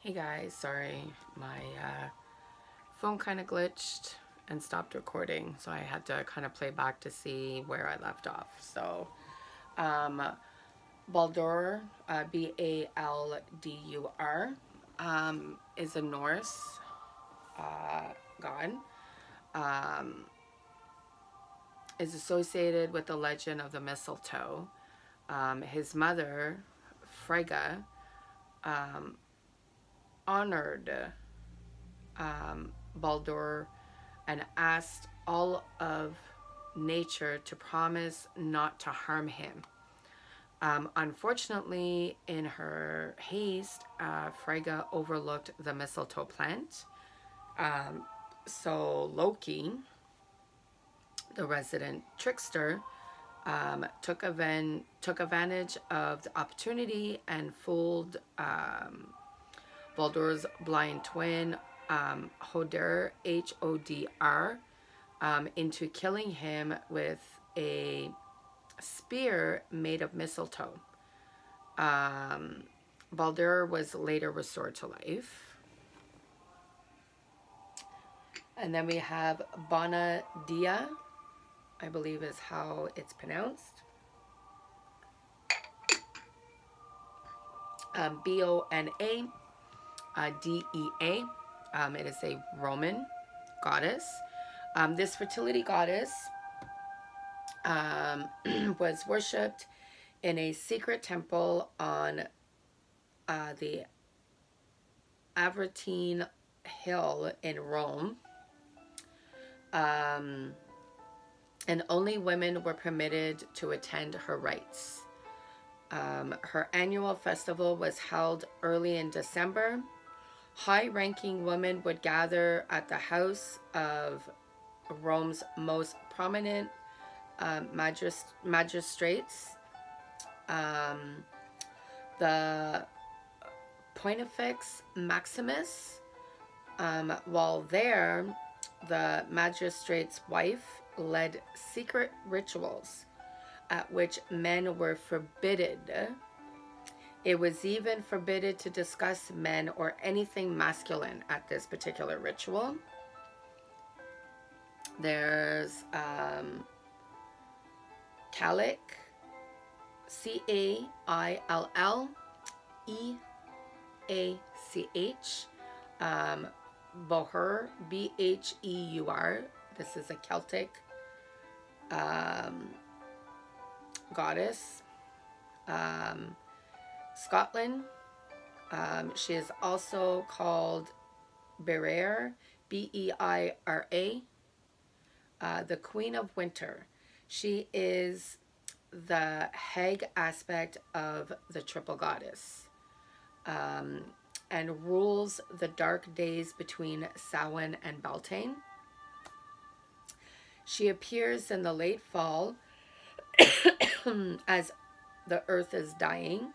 Hey guys, sorry, my phone kind of glitched and stopped recording, so I had to kind of play back to see where I left off. So, Baldur, B-A-L-D-U-R, is a Norse god, is associated with the legend of the mistletoe. His mother, Frigga, honored Baldur and asked all of nature to promise not to harm him. Unfortunately, in her haste, Frigga overlooked the mistletoe plant. So Loki, the resident trickster, took advantage of the opportunity and fooled Baldur's blind twin, Hodr, H-O-D-R, into killing him with a spear made of mistletoe. Baldur was later restored to life. And then we have Bonadia, I believe is how it's pronounced. B-O-N-A. D-E-A. It is a Roman goddess. This fertility goddess was worshipped in a secret temple on the Aventine Hill in Rome. And only women were permitted to attend her rites. Her annual festival was held early in December. High-ranking women would gather at the house of Rome's most prominent magistrates. The Pontifex Maximus. While there, the magistrate's wife led secret rituals at which men were forbidden. It was even forbidden to discuss men or anything masculine at this particular ritual. There's Calic, C-A-I-L-L-E-A-C-H, Bohur, B-H-E-U-R. This is a Celtic goddess. Scotland. She is also called Beira, B-E-I-R-A, the Queen of Winter. She is the hag aspect of the triple goddess, and rules the dark days between Samhain and Beltane. She appears in the late fall as the earth is dying,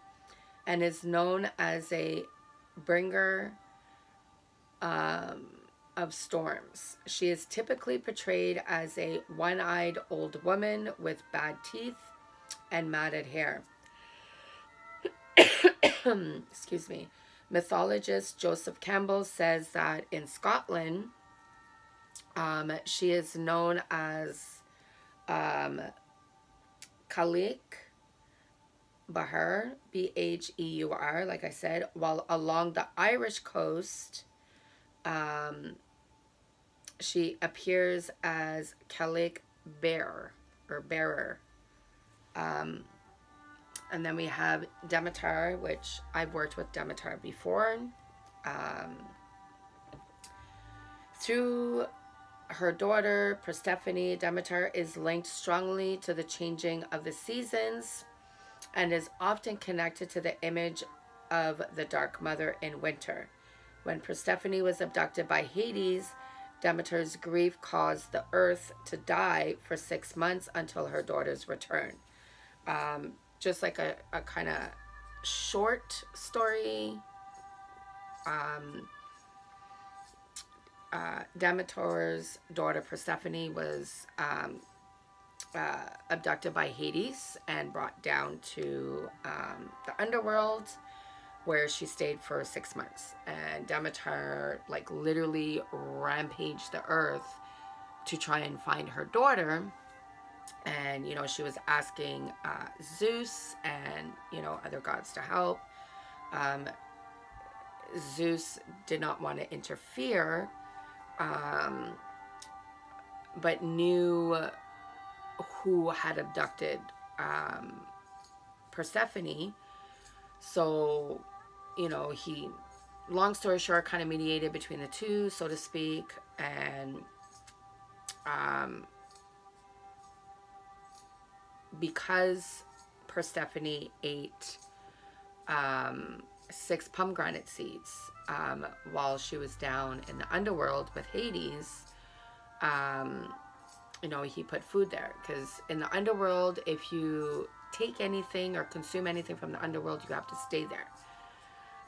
and is known as a bringer of storms. She is typically portrayed as a one-eyed old woman with bad teeth and matted hair. Excuse me. Mythologist Joseph Campbell says that in Scotland, she is known as Calic, Bahur, B-H-E-U-R, like I said, while along the Irish coast, she appears as Calic Bear, or Bearer. And then we have Demitar, which I've worked with Demitar before. Through her daughter, Persephone, Demitar is linked strongly to the changing of the seasons, and is often connected to the image of the Dark Mother in winter. When Persephone was abducted by Hades, Demeter's grief caused the earth to die for 6 months until her daughter's return. Just like a kind of short story. Demeter's daughter Persephone was abducted by Hades and brought down to the underworld, where she stayed for 6 months. And Demitar, like, literally rampaged the earth to try and find her daughter. And, you know, she was asking Zeus and, you know, other gods to help. Zeus did not want to interfere, but knew who had abducted Persephone. So, you know, he, long story short, kind of mediated between the two, so to speak. And because Persephone ate 6 pomegranate seeds while she was down in the underworld with Hades, you know, he put food there. Because in the underworld, if you take anything or consume anything from the underworld, you have to stay there.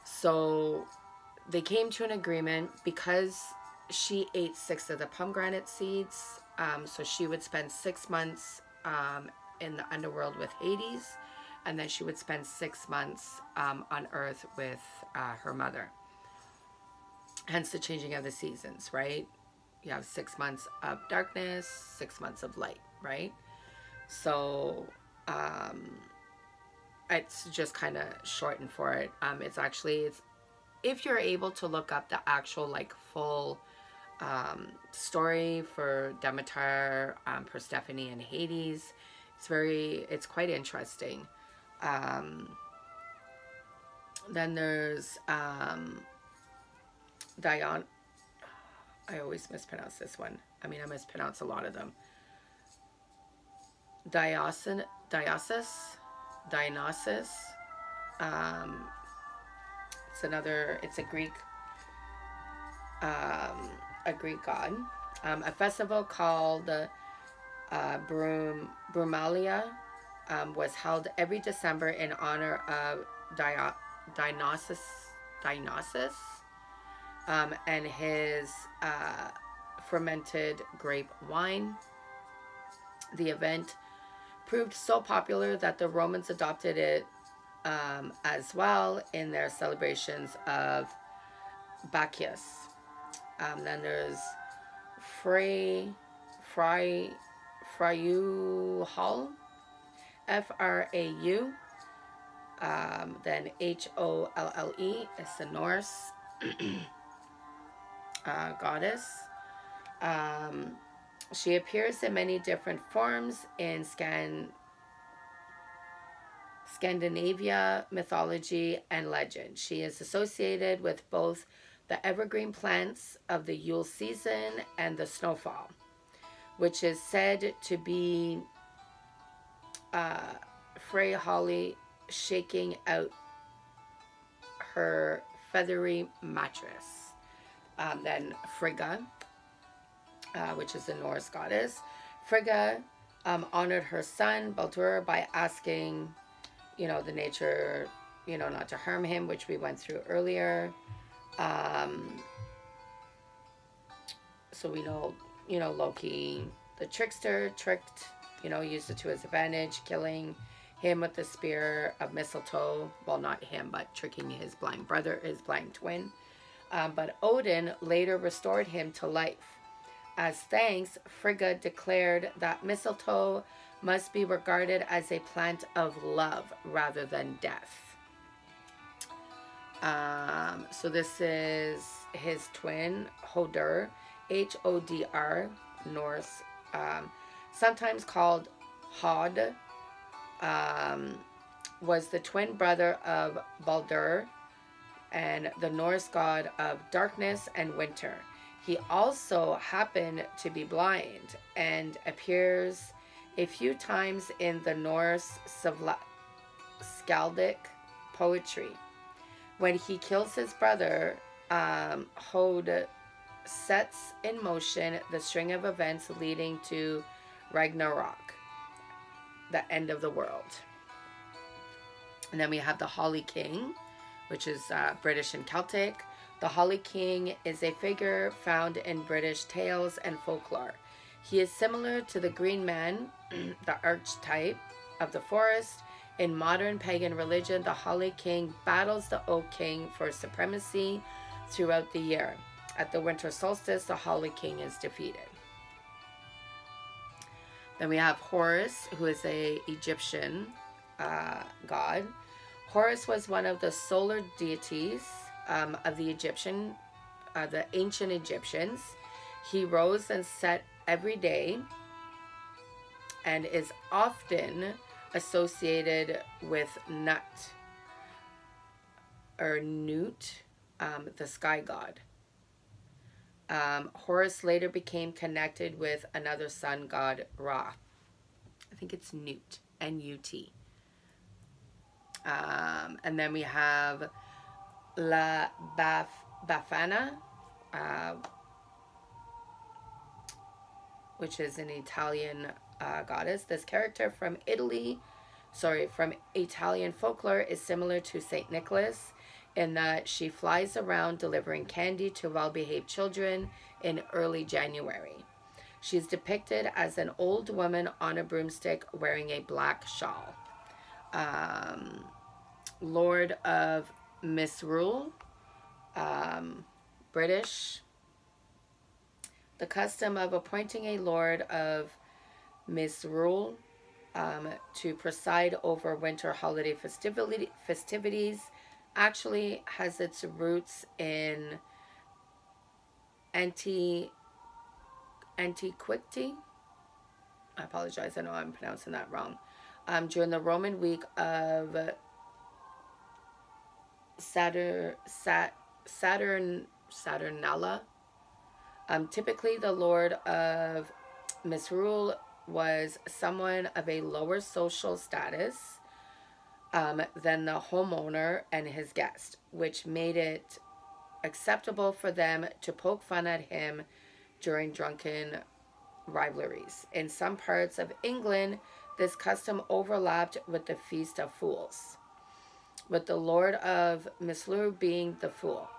So they came to an agreement because she ate 6 of the pomegranate seeds. So she would spend 6 months in the underworld with Hades, and then she would spend 6 months on Earth with her mother. Hence the changing of the seasons, right? You have 6 months of darkness, 6 months of light, right? So it's just kind of shortened for it. It's actually, if you're able to look up the actual like full story for Demitar, Persephone, and Hades, it's quite interesting. Then there's Dion. I always mispronounce this one. I mean, I mispronounce a lot of them. Dionysus. It's a Greek god. A festival called Brumalia was held every December in honor of Dionysus and his fermented grape wine. The event proved so popular that the Romans adopted it as well in their celebrations of Bacchus. Then there's Frau Hall, Frau. Then Holle is the Norse goddess. She appears in many different forms in Scandinavia mythology and legend. She is associated with both the evergreen plants of the Yule season and the snowfall, which is said to be Frey Holly shaking out her feathery mattress. Then Frigga, which is the Norse goddess. Frigga honored her son Baldur by asking, you know, the nature, you know, not to harm him, which we went through earlier. So we know, you know, Loki, the trickster, used it to his advantage, killing him with the spear of mistletoe. Well, not him, but tricking his blind twin. But Odin later restored him to life. As thanks, Frigga declared that mistletoe must be regarded as a plant of love rather than death. So this is his twin, Hodr, Hodr, Norse, sometimes called Hod, was the twin brother of Baldur and the Norse god of darkness and winter. He also happened to be blind and appears a few times in the Norse skaldic poetry. When he kills his brother, Hod sets in motion the string of events leading to Ragnarok, the end of the world. And then we have the Holly King, which is British and Celtic. The Holly King is a figure found in British tales and folklore. He is similar to the Green Man, the archetype of the forest. In modern pagan religion, the Holly King battles the Oak King for supremacy throughout the year. At the winter solstice, the Holly King is defeated. Then we have Horus, who is an Egyptian god. Horus was one of the solar deities of the ancient Egyptians. He rose and set every day and is often associated with Nut, the sky god. Horus later became connected with another sun god, Ra. I think it's Nut, N-U-T. And then we have La Befana, which is an Italian goddess. This character from Italian folklore is similar to Saint Nicholas in that she flies around delivering candy to well-behaved children in early January. She is depicted as an old woman on a broomstick wearing a black shawl. Lord of Misrule, British. The custom of appointing a Lord of Misrule to preside over winter holiday festivities actually has its roots in antiquity. I apologize, I know I'm pronouncing that wrong. During the Roman week of Saturnala. Typically, the Lord of Misrule was someone of a lower social status than the homeowner and his guest, which made it acceptable for them to poke fun at him during drunken rivalries. In some parts of England, this custom overlapped with the Feast of Fools, with the Lord of Misrule being the fool.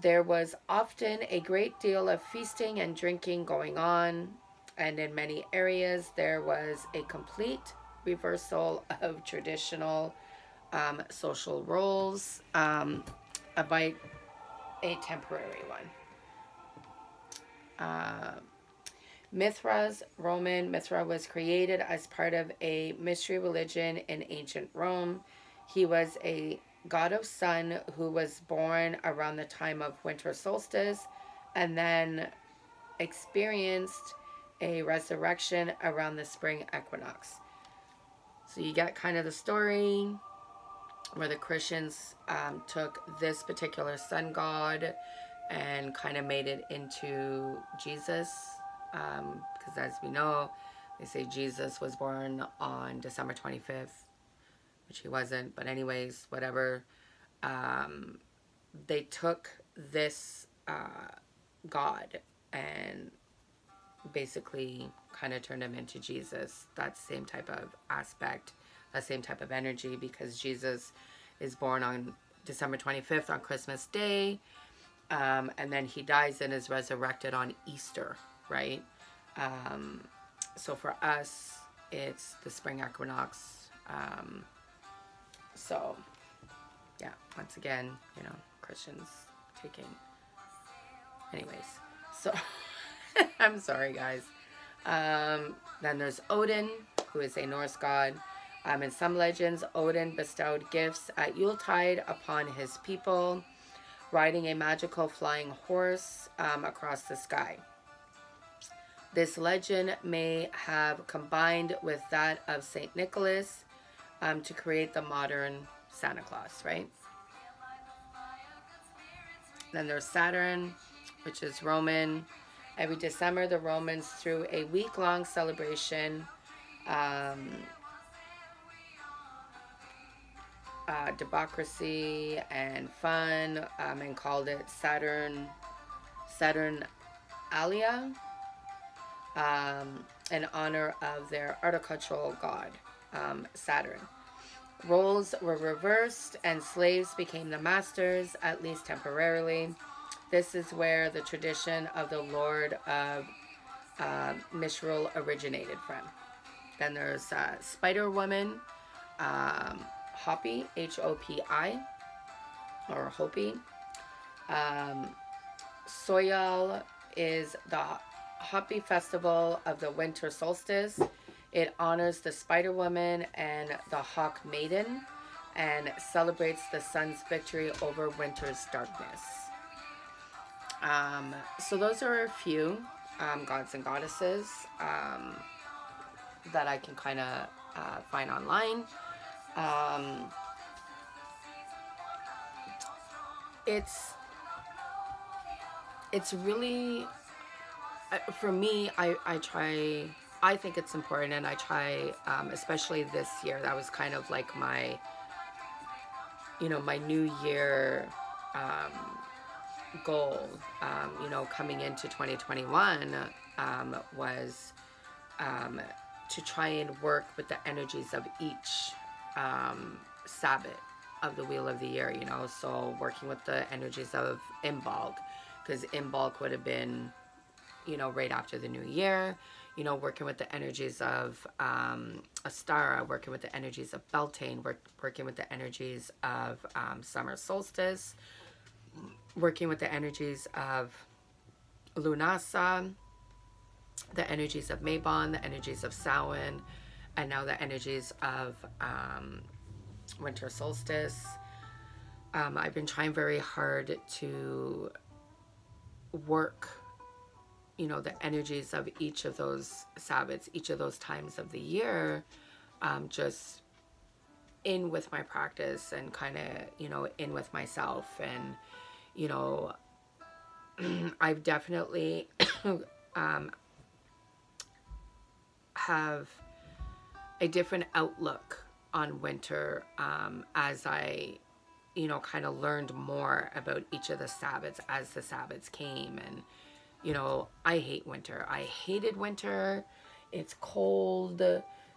There was often a great deal of feasting and drinking going on, and in many areas there was a complete reversal of traditional social roles, albeit a temporary one. Mithra was created as part of a mystery religion in ancient Rome. He was a god of sun who was born around the time of winter solstice and then experienced a resurrection around the spring equinox. So you get kind of the story where the Christians took this particular sun god and kind of made it into Jesus, because as we know, they say Jesus was born on December 25th, which he wasn't, but anyways, whatever. They took this God and basically kind of turned him into Jesus. That same type of aspect, that same type of energy, because Jesus is born on December 25th on Christmas Day, and then he dies and is resurrected on Easter, right? So for us, it's the spring equinox. So, yeah, once again, you know, Christians taking... Anyways, so... I'm sorry, guys. Then there's Odin, who is a Norse god. In some legends, Odin bestowed gifts at Yuletide upon his people, riding a magical flying horse across the sky. This legend may have combined with that of Saint Nicholas to create the modern Santa Claus, right? Then there's Saturn, which is Roman. Every December, the Romans threw a week-long celebration, democracy and fun, and called it Saturnalia, in honor of their agricultural god, Saturn. Roles were reversed and slaves became the masters, at least temporarily. This is where the tradition of the Lord of Misrule originated from. Then there's Spider Woman, Hopi, H-O-P-I, or Hopi. Soyal is the Hopi festival of the winter solstice. It honors the Spider Woman and the Hawk Maiden and celebrates the sun's victory over winter's darkness. So those are a few gods and goddesses that I can kind of find online. It's really, for me, I think it's important, and I try, especially this year, that was kind of like my, my New Year goal, coming into 2021, was to try and work with the energies of each Sabbath of the Wheel of the Year, so working with the energies of Imbolc, because Imbolc would have been, right after the New Year, working with the energies of Astara, working with the energies of Beltane, working with the energies of Summer Solstice, working with the energies of Lunasa, the energies of Mabon, the energies of Samhain, and now the energies of Winter Solstice. I've been trying very hard to work, the energies of each of those Sabbats, each of those times of the year, just in with my practice and kind of, in with myself. And, I've definitely have a different outlook on winter as I, kind of learned more about each of the Sabbats as the Sabbats came. And, I hate winter. I hated winter. It's cold.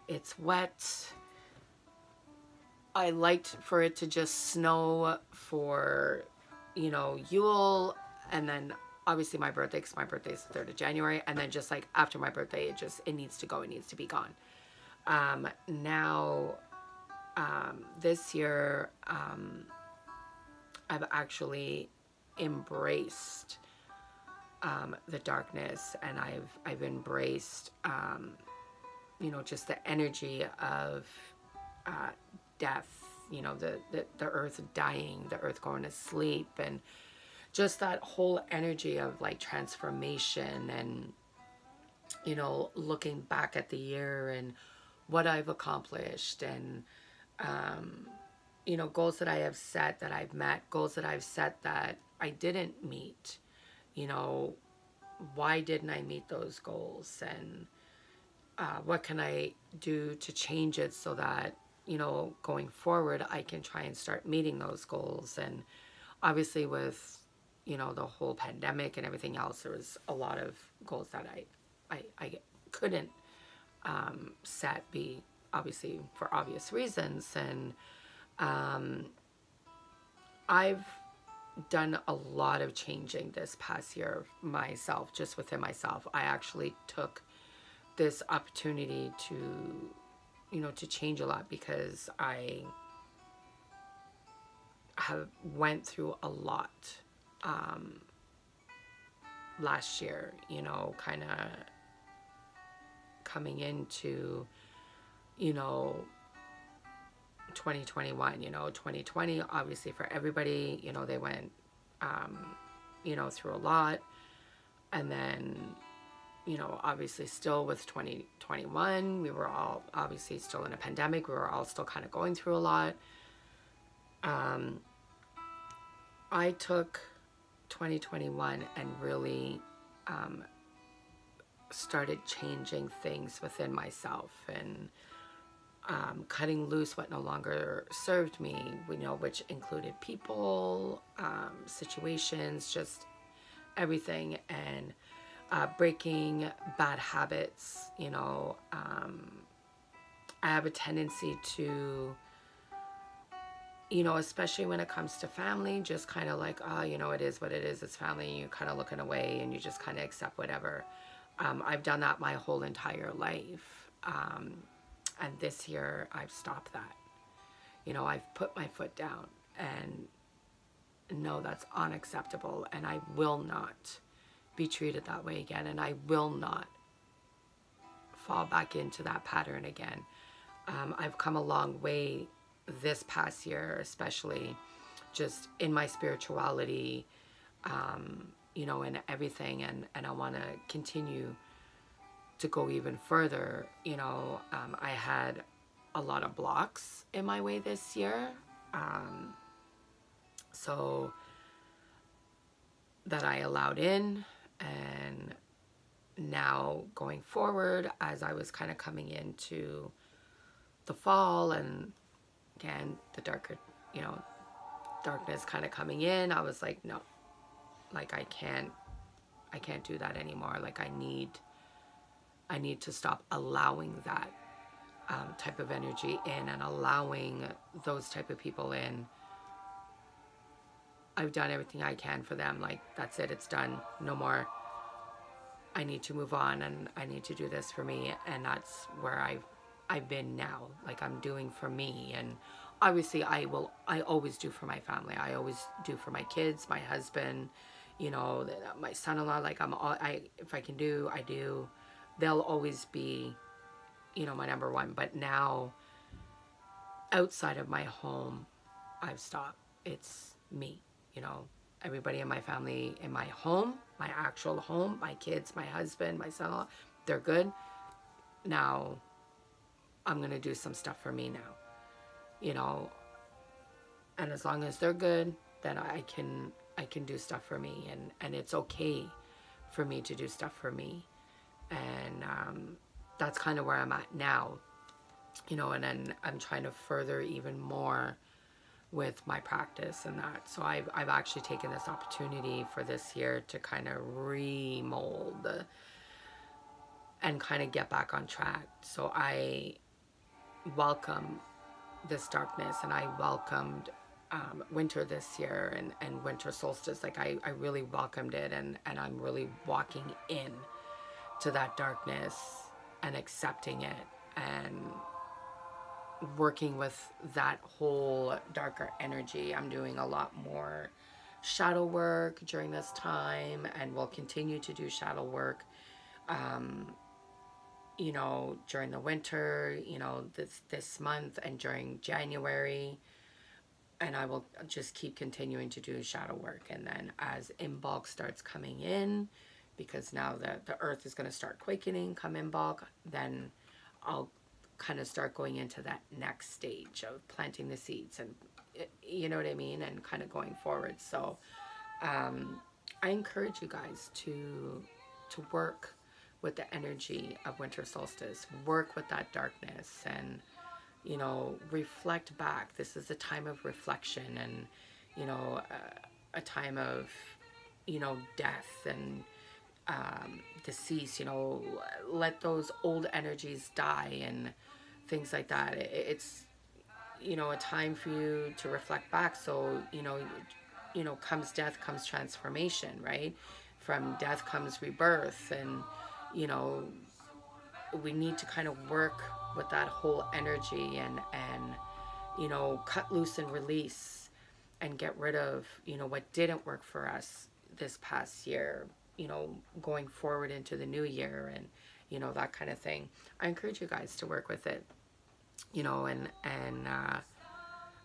It's wet. I liked for it to just snow for, Yule, and then obviously my birthday, because my birthday is the 3rd of January, and then just like after my birthday, it needs to go, it needs to be gone. Now, this year, I've actually embraced the darkness, and I've embraced, just the energy of death, the earth dying, the earth going to sleep, and just that whole energy of like transformation, and looking back at the year and what I've accomplished, and goals that I have set that I've met, goals that I've set that I didn't meet. Why didn't I meet those goals, and what can I do to change it so that, going forward, I can try and start meeting those goals. And obviously with, the whole pandemic and everything else, there was a lot of goals that I couldn't set, obviously for obvious reasons. And I've done a lot of changing this past year myself, just within myself. I actually took this opportunity to, to change a lot, because I have went through a lot last year, kind of coming into, 2021, 2020, obviously for everybody, they went, through a lot. And then, obviously still with 2021, we were all obviously still in a pandemic. We were all still kind of going through a lot. I took 2021 and really started changing things within myself, and cutting loose what no longer served me, which included people, situations, just everything, and breaking bad habits. I have a tendency to, especially when it comes to family, just kind of like, it is what it is, it's family, and you're kind of looking away and you just kind of accept whatever. I've done that my whole entire life. And this year I've stopped that. You know, I've put my foot down, and no, that's unacceptable, and I will not be treated that way again, and I will not fall back into that pattern again. I've come a long way this past year, especially just in my spirituality, you know, and everything, and I want to continue to go even further. You know, I had a lot of blocks in my way this year, so that I allowed in, and now going forward, as I was kind of coming into the fall, and again the darker, you know, darkness kind of coming in, I was like, no, like I can't do that anymore. Like I need to stop allowing that type of energy in, and allowing those type of people in. I've done everything I can for them. Like, that's it, it's done, no more. I need to move on, and I need to do this for me, and that's where I've been now. Like, I'm doing for me, and obviously I always do for my family. I always do for my kids, my husband, you know, my son-in-law. Like, if I can do, I do. They'll always be, you know, my number one. But now, outside of my home, I've stopped. It's me, you know. Everybody in my family, in my home, my actual home, my kids, my husband, my son-in-law, they're good. Now, I'm going to do some stuff for me now, you know. And as long as they're good, then I can do stuff for me. And it's okay for me to do stuff for me. And that's kind of where I'm at now, you know. And then I'm trying to further even more with my practice and that. So I've actually taken this opportunity for this year to kind of remold and kind of get back on track. So I welcome this darkness, and I welcomed winter this year, and winter solstice. Like I really welcomed it, and I'm really walking in to that darkness and accepting it, and working with that whole darker energy. I'm doing a lot more shadow work during this time, and will continue to do shadow work, you know, during the winter, you know, this month, and during January. And I will just keep continuing to do shadow work. And then as Imbolc starts coming in, because now the earth is going to start quaking, come Imbolc, then I'll kind of start going into that next stage of planting the seeds, and you know what I mean, and kind of going forward. So I encourage you guys to work with the energy of winter solstice, work with that darkness, and you know, reflect back. This is a time of reflection, and you know, a time of, you know, death and decease. You know, let those old energies die and things like that. It's, you know, a time for you to reflect back. So you know, comes death, comes transformation, right? From death comes rebirth, and you know, we need to kind of work with that whole energy, and you know, cut loose and release, and get rid of, you know, what didn't work for us this past year, you know, going forward into the new year, and you know, that kind of thing. I encourage you guys to work with it, you know, and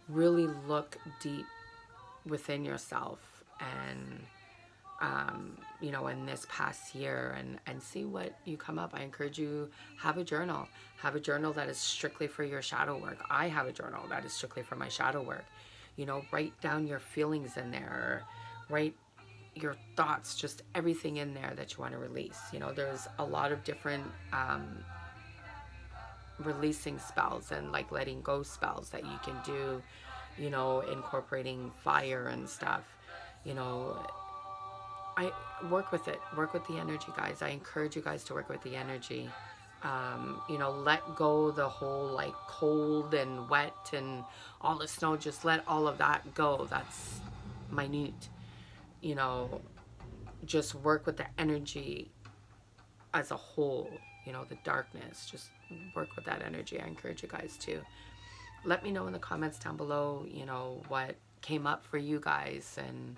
really look deep within yourself, and you know, in this past year, and see what you come up. I encourage you, have a journal that is strictly for your shadow work. I have a journal that is strictly for my shadow work. You know, write down your feelings in there, write your thoughts, just everything in there that you want to release. You know, there's a lot of different releasing spells and like letting go spells that you can do, you know, incorporating fire and stuff. You know, I work with it, work with the energy, guys. I encourage you guys to work with the energy. You know, let go the whole like cold and wet and all the snow. Just let all of that go. That's minute. You know, just work with the energy as a whole. You know, the darkness, just work with that energy. I encourage you guys to. let me know in the comments down below, you know, what came up for you guys, and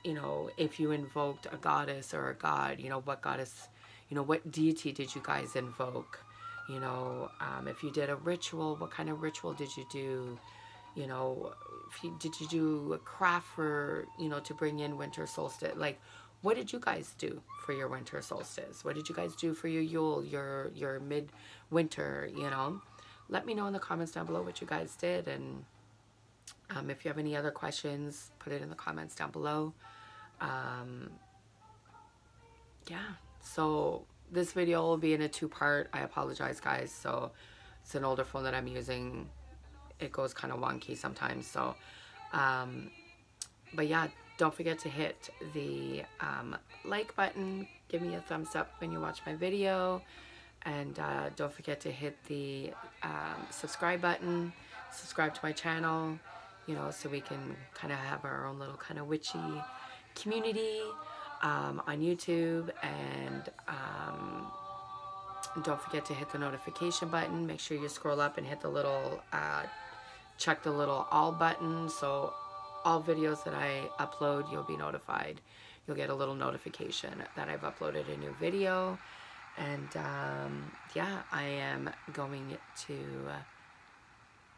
you know, if you invoked a goddess or a god, you know, what goddess, you know, what deity did you guys invoke? You know, if you did a ritual, what kind of ritual did you do? You know, did you do a craft for, you know, to bring in winter solstice? Like, what did you guys do for your winter solstice? What did you guys do for your Yule, your midwinter, you know? Let me know in the comments down below what you guys did. And if you have any other questions, put it in the comments down below. Yeah, so this video will be in a two-part. I apologize, guys. So it's an older phone that I'm using. It goes kind of wonky sometimes. So, but yeah, don't forget to hit the like button. Give me a thumbs up when you watch my video. And don't forget to hit the subscribe button. Subscribe to my channel, you know, so we can kind of have our own little kind of witchy community on YouTube. And don't forget to hit the notification button. Make sure you scroll up and hit the little check the little all button, so all videos that I upload, you'll be notified. You'll get a little notification that I've uploaded a new video. And yeah, I am going to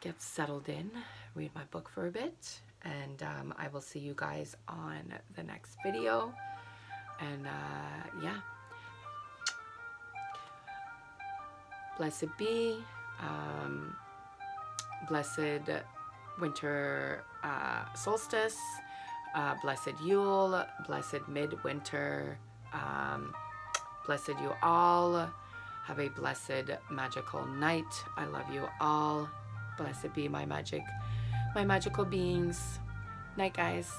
get settled in, read my book for a bit, and I will see you guys on the next video. And yeah, blessed be, blessed winter solstice, blessed Yule, blessed midwinter, blessed you all. Have a blessed magical night. I love you all. Blessed be my magical beings. Night, guys.